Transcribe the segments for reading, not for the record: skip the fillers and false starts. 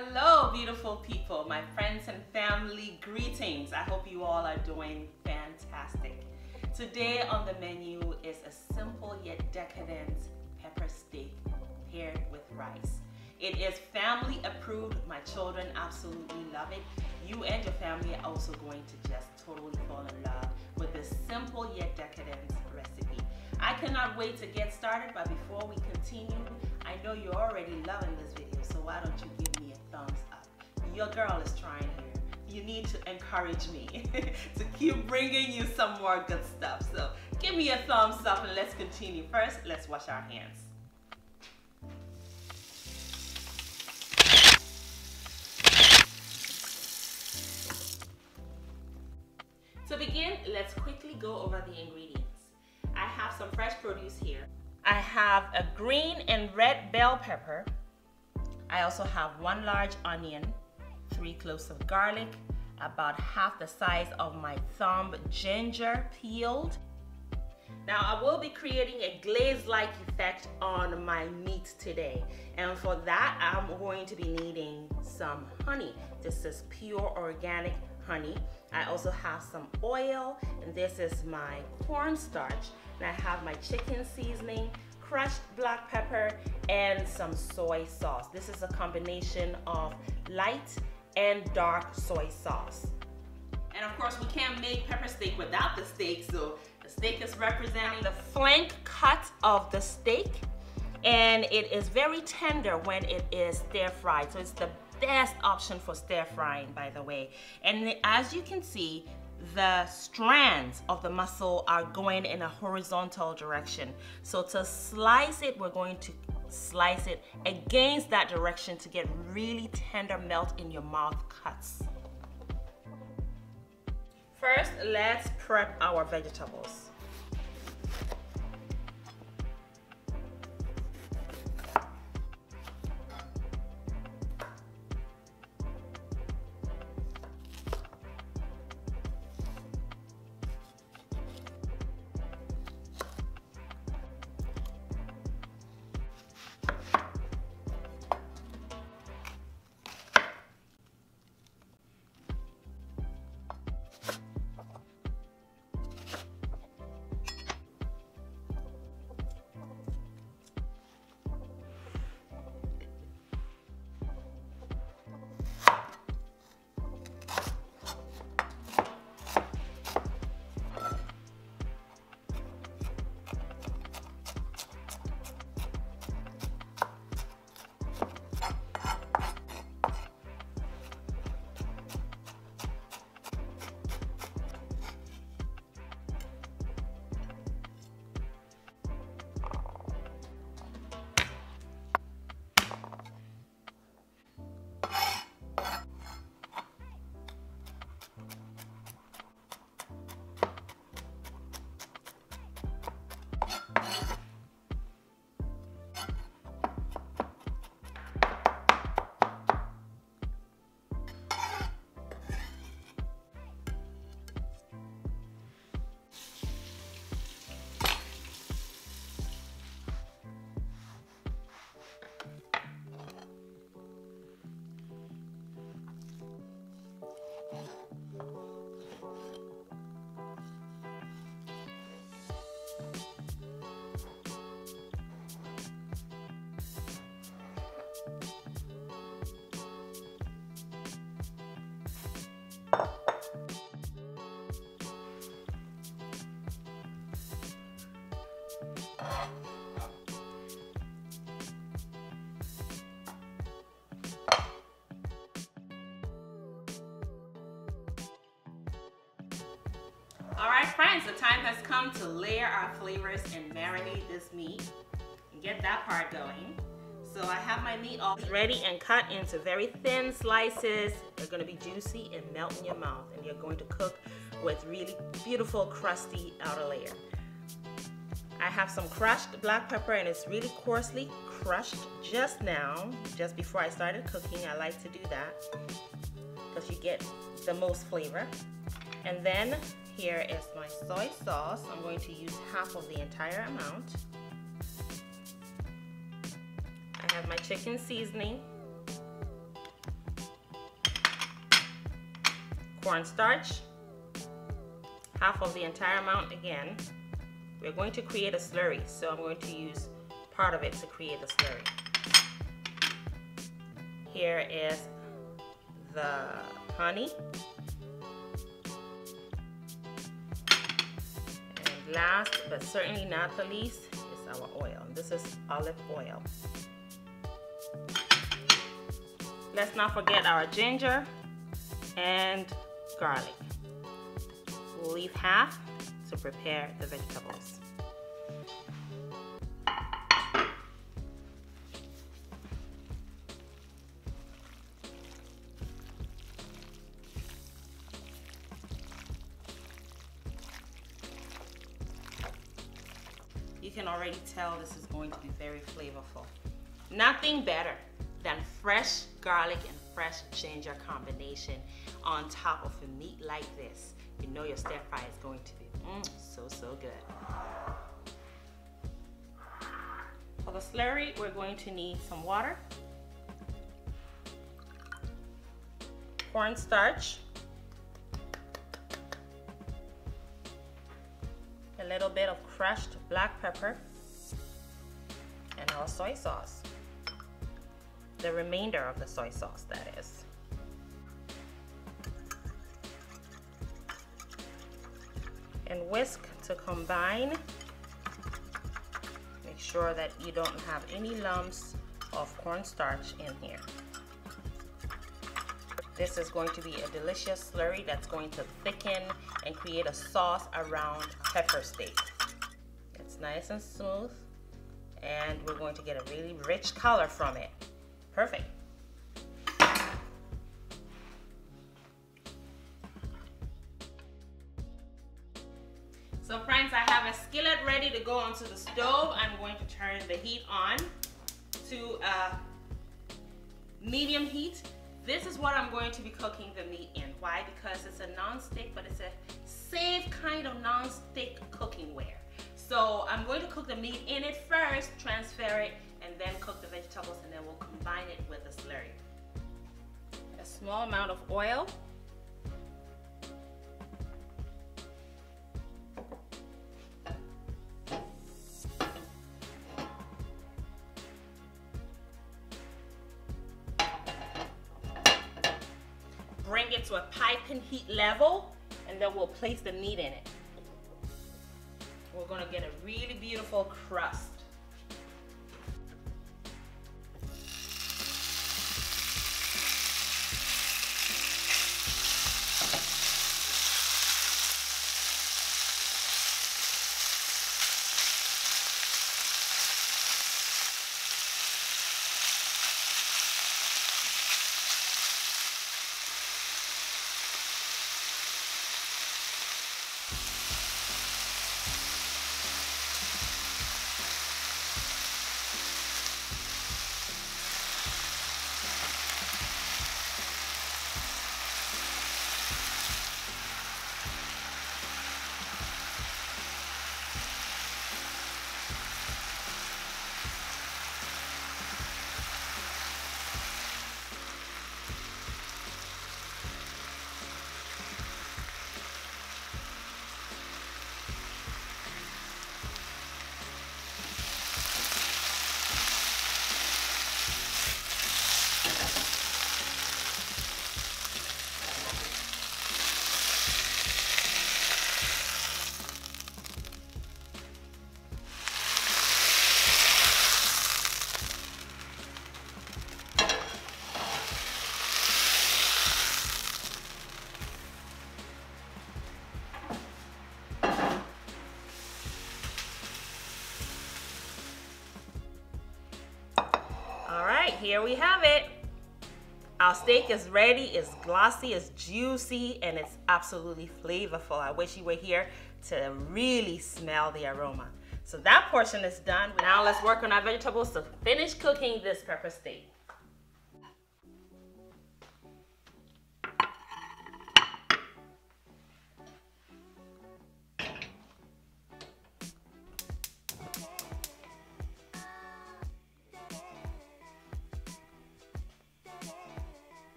Hello, beautiful people, my friends and family, greetings. I hope you all are doing fantastic. Today on the menu is a simple yet decadent pepper steak paired with rice. It is family approved. My children absolutely love it. You and your family are also going to just totally fall in love with this simple yet decadent recipe. I cannot wait to get started, but before we continue, I know you're already loving this video, so why don't you give me a thumbs up? Your girl is trying here. You need to encourage me to keep bringing you some more good stuff. So give me a thumbs up and let's continue. First, let's wash our hands. To begin, let's quickly go over the ingredients. I have some fresh produce here. I have a green and red bell pepper. I also have 1 large onion, 3 cloves of garlic, about half the size of my thumb ginger peeled. Now I will be creating a glaze-like effect on my meat today. And for that, I'm going to be needing some honey. This is pure organic honey. I also have some oil, and this is my cornstarch. And I have my chicken seasoning, crushed black pepper, and some soy sauce. This is a combination of light and dark soy sauce. And of course, we can't make pepper steak without the steak, so the steak is representing the flank cut of the steak, and it is very tender when it is stir fried. So it's the best option for stir frying, by the way. And as you can see, the strands of the mussel are going in a horizontal direction. So to slice it, we're going to slice it against that direction to get really tender melt in your mouth cuts. First, let's prep our vegetables. All right, friends, the time has come to layer our flavors and marinate this meat and get that part going. So I have my meat all ready and cut into very thin slices. They're gonna be juicy and melt in your mouth, and you're going to cook with really beautiful crusty outer layer. I have some crushed black pepper, and it's really coarsely crushed just now, just before I started cooking. I like to do that because you get the most flavor. And then here is my soy sauce. I'm going to use half of the entire amount. I have my chicken seasoning. cornstarch, half of the entire amount again. We're going to create a slurry, so I'm going to use part of it to create the slurry. Here is the honey. And last but certainly not the least is our oil. This is olive oil. Let's not forget our ginger and garlic. We'll leave half to prepare the vegetables. You can already tell this is going to be very flavorful. Nothing better than fresh garlic and fresh ginger combination on top of a meat like this. You know your stir fry is going to be so good. For the slurry, we're going to need some water, cornstarch, a little bit of crushed black pepper, and our soy sauce. The remainder of the soy sauce, that is. And whisk to combine. Make sure that you don't have any lumps of cornstarch in here. This is going to be a delicious slurry that's going to thicken and create a sauce around pepper steak. It's nice and smooth, and we're going to get a really rich color from it. Perfect. So friends, I have a skillet ready to go onto the stove. I'm going to turn the heat on to medium heat. This is what I'm going to be cooking the meat in. Why? Because it's a non-stick, but it's a safe kind of non-stick cooking ware. So I'm going to cook the meat in it first, transfer it, and then cook the vegetables, and then we'll combine it with the slurry. A small amount of oil. Bring it to a piping heat level, and then we'll place the meat in it. We're gonna get a really beautiful crust. Here we have it. Our steak is ready, it's glossy, it's juicy, and it's absolutely flavorful. I wish you were here to really smell the aroma. So that portion is done. Now let's work on our vegetables to finish cooking this pepper steak.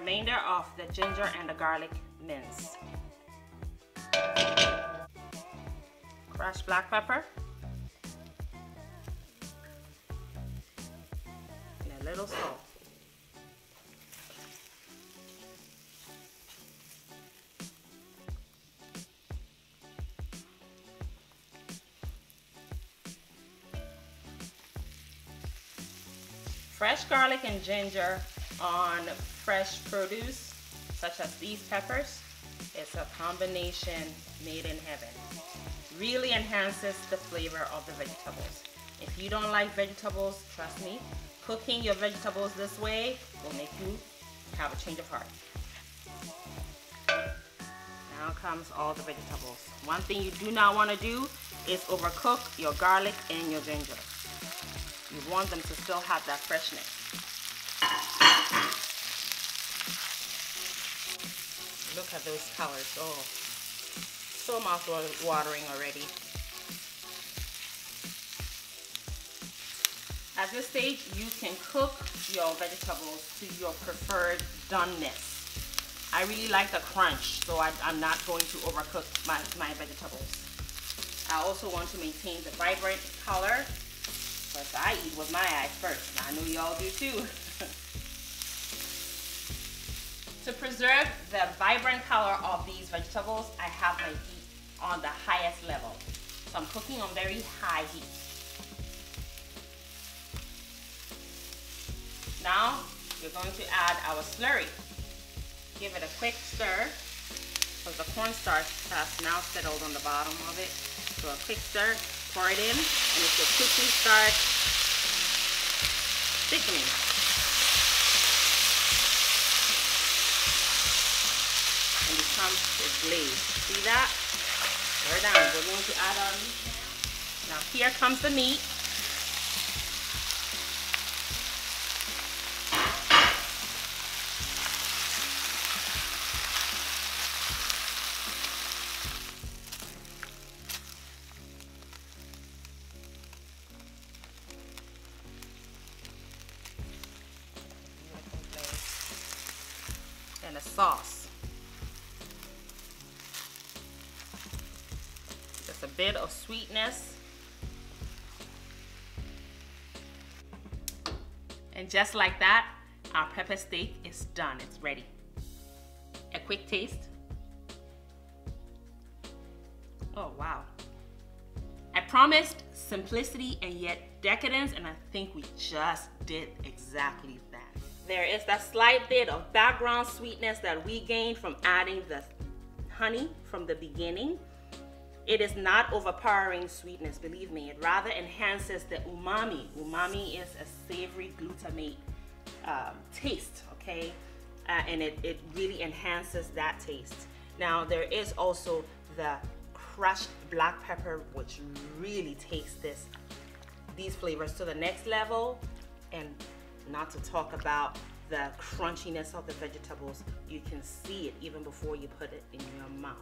remainder of the ginger and the garlic mince. Crushed black pepper. And a little salt. Fresh garlic and ginger on fresh produce, such as these peppers, it's a combination made in heaven. Really enhances the flavor of the vegetables. If you don't like vegetables, trust me, cooking your vegetables this way will make you have a change of heart. Now comes all the vegetables. One thing you do not want to do is overcook your garlic and your ginger. You want them to still have that freshness. Look at those colors. Oh, so mouth-watering already. At this stage, you can cook your vegetables to your preferred doneness. I really like the crunch, so I'm not going to overcook my vegetables. I also want to maintain the vibrant color. But I eat with my eyes first. I know y'all do too. To preserve the vibrant color of these vegetables, I have my heat on the highest level. So I'm cooking on very high heat. Now, we're going to add our slurry. Give it a quick stir, because the cornstarch has now settled on the bottom of it. So a quick stir. Pour it in, and it will quickly start thickening. And becomes a glaze. See that? We're done. We're going to add our meat now. Now here comes the meat. And a sauce. Just a bit of sweetness. And just like that, our pepper steak is done. It's ready. A quick taste. Oh, wow. I promised simplicity and yet decadence, and I think we just did exactly that. There is that slight bit of background sweetness that we gained from adding the honey from the beginning. It is not overpowering sweetness, believe me. It rather enhances the umami. Umami is a savory glutamate taste, okay? And it really enhances that taste. Now, there is also the crushed black pepper, which really takes these flavors to the next level. And not to talk about the crunchiness of the vegetables. You can see it even before you put it in your mouth.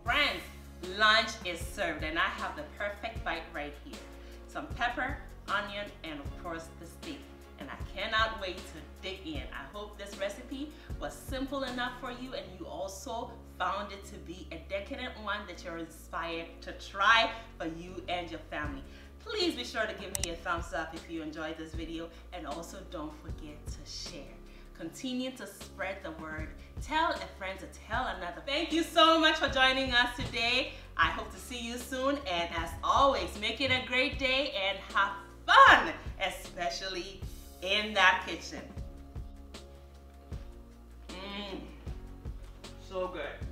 Friends, lunch is served and I have the perfect bite right here. Some pepper, onion, and of course the steak. And I cannot wait to dig in. I hope this recipe was simple enough for you and you also found it to be a decadent one that you're inspired to try for you and your family. Please be sure to give me a thumbs up if you enjoyed this video, and also don't forget to share. Continue to spread the word. Tell a friend to tell another. Thank you so much for joining us today. I hope to see you soon, and as always, make it a great day and have fun, especially in that kitchen. So good.